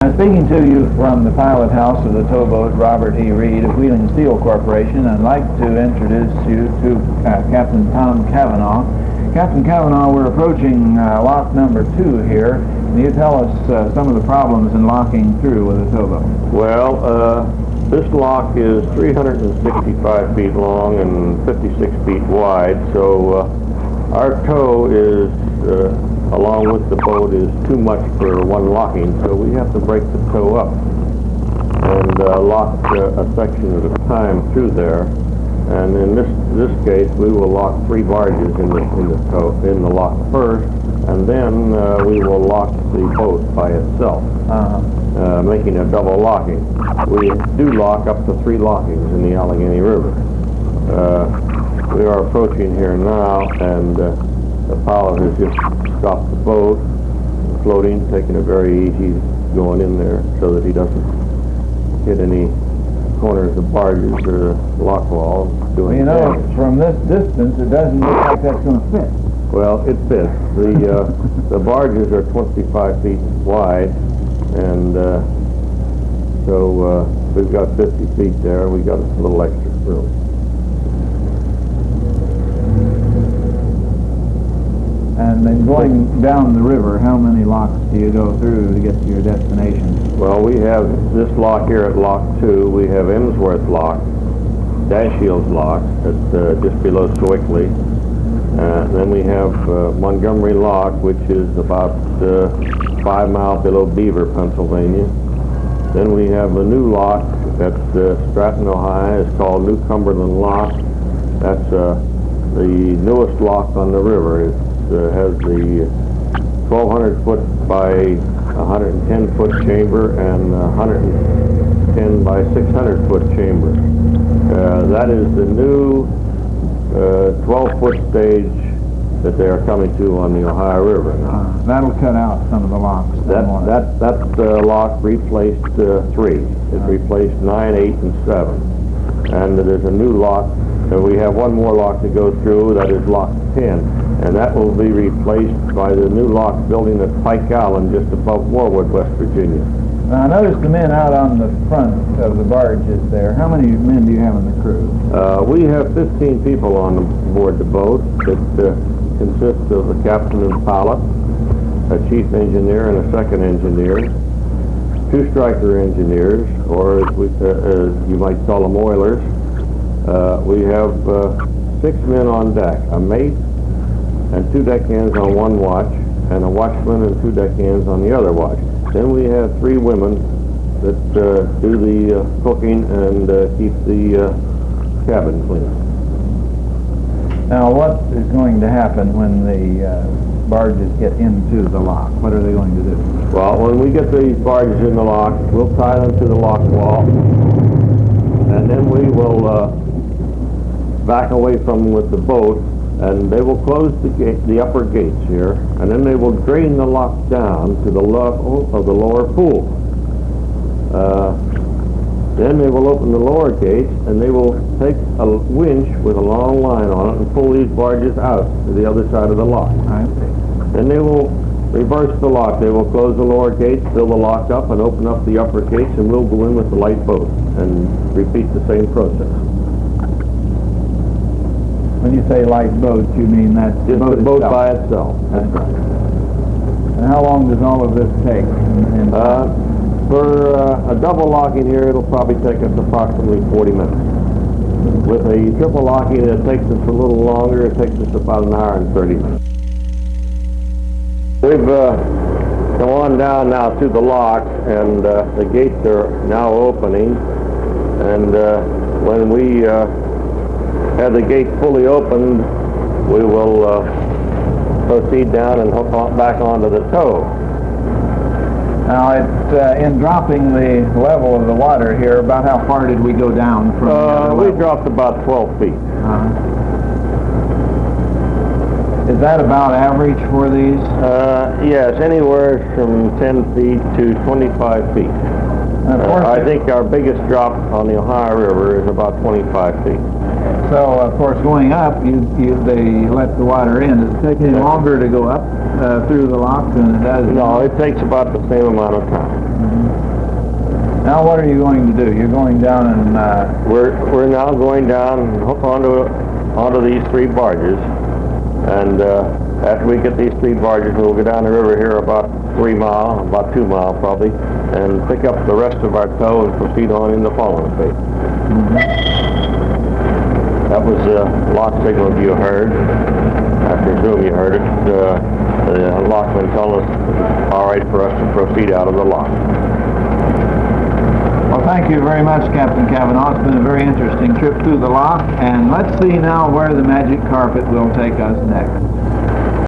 I'm speaking to you from the pilot house of the Towboat Robert E. Reed of Wheeling Steel Corporation. I'd like to introduce you to Captain Tom Cavanaugh. Captain Cavanaugh, we're approaching lock number 2 here. Can you tell us some of the problems in locking through with a towboat? Well, this lock is 365 feet long and 56 feet wide, so our tow is along with the boat is too much for one locking, so we have to break the tow up and lock a section at a time through there. And in this case, we will lock 3 barges in the lock first, and then we will lock the boat by itself, making a double locking. We do lock up to 3 lockings in the Allegheny River. We are approaching here now, and the pilot has just stopped the boat, floating, taking it very easy, going in there so that he doesn't hit any corners of barges or lock walls. Doing damage. From this distance, it doesn't look like that's going to fit. Well, it fits. The barges are 25 feet wide, and so we've got 50 feet there. We got a little extra room. And then going down the river, how many locks do you go through to get to your destination? Well, we have this lock here at Lock 2. We have Emsworth Lock, Dash Shields Lock, at just below Sewickley. Then we have Montgomery Lock, which is about 5 miles below Beaver, Pennsylvania. Then we have a new lock at Stratton, Ohio. It's called New Cumberland Lock. That's the newest lock on the river. It has the 1,200 foot by 110 foot chamber and 110 by 600 foot chamber. That is the new 12 foot stage that they are coming to on the Ohio River now. That'll cut out some of the locks. That lock replaced 3. It replaced 9, 8, and 7. And there's a new lock. We have one more lock to go through. That is Lock 10. And that will be replaced by the new lock building at Pike Island just above Warwood, West Virginia. Now, I noticed the men out on the front of the barges there. How many men do you have in the crew? We have 15 people on board the boat. It consists of a captain and pilot, a chief engineer and a second engineer, 2 striker engineers, or as you might call them, oilers. We have 6 men on deck, a mate and 2 deckhands on one watch, and a watchman and 2 deckhands on the other watch. Then we have 3 women that do the cooking and keep the cabin clean. Now, what is going to happen when the barges get into the lock? What are they going to do? Well, when we get the barges in the lock, we'll tie them to the lock wall, and then we will back away from them with the boat, and they will close the upper gates here, and then they will drain the lock down to the level of the lower pool. Then they will open the lower gates, and they will take a winch with a long line on it and pull these barges out to the other side of the lock. Then they will reverse the lock. They will close the lower gates, fill the lock up, and open up the upper gates, and we'll go in with the light boat and repeat the same process. When you say light boat, you mean that just the boat by itself. That's right. And how long does all of this take? For a double locking here, it'll probably take us approximately 40 minutes. With a triple locking, it takes us a little longer. It takes us about an hour and 30 minutes. We've come on down now to the lock, and the gates are now opening. And when we have the gate fully opened, we will proceed down and hook back onto the tow. Now, in dropping the level of the water here, about how far did we go down from we dropped about 12 feet. Is that about average for these? Yes, anywhere from 10 feet to 25 feet. I think our biggest drop on the Ohio River is about 25 feet. So, of course, going up, they let the water in. Does it take any longer to go up through the lock than it does? No, it takes about the same amount of time. now what are you going to do? You're going down and... We're now going down and hook onto these 3 barges, and after we get these 3 barges, we'll go down the river here about 3 miles, about 2 miles probably, and pick up the rest of our tow and proceed on in the following phase. That was the lock signal you heard. I presume you heard it. The lockman told us it's all right for us to proceed out of the lock. Well, thank you very much, Captain Cavanaugh. It's been a very interesting trip through the lock, and let's see now where the magic carpet will take us next.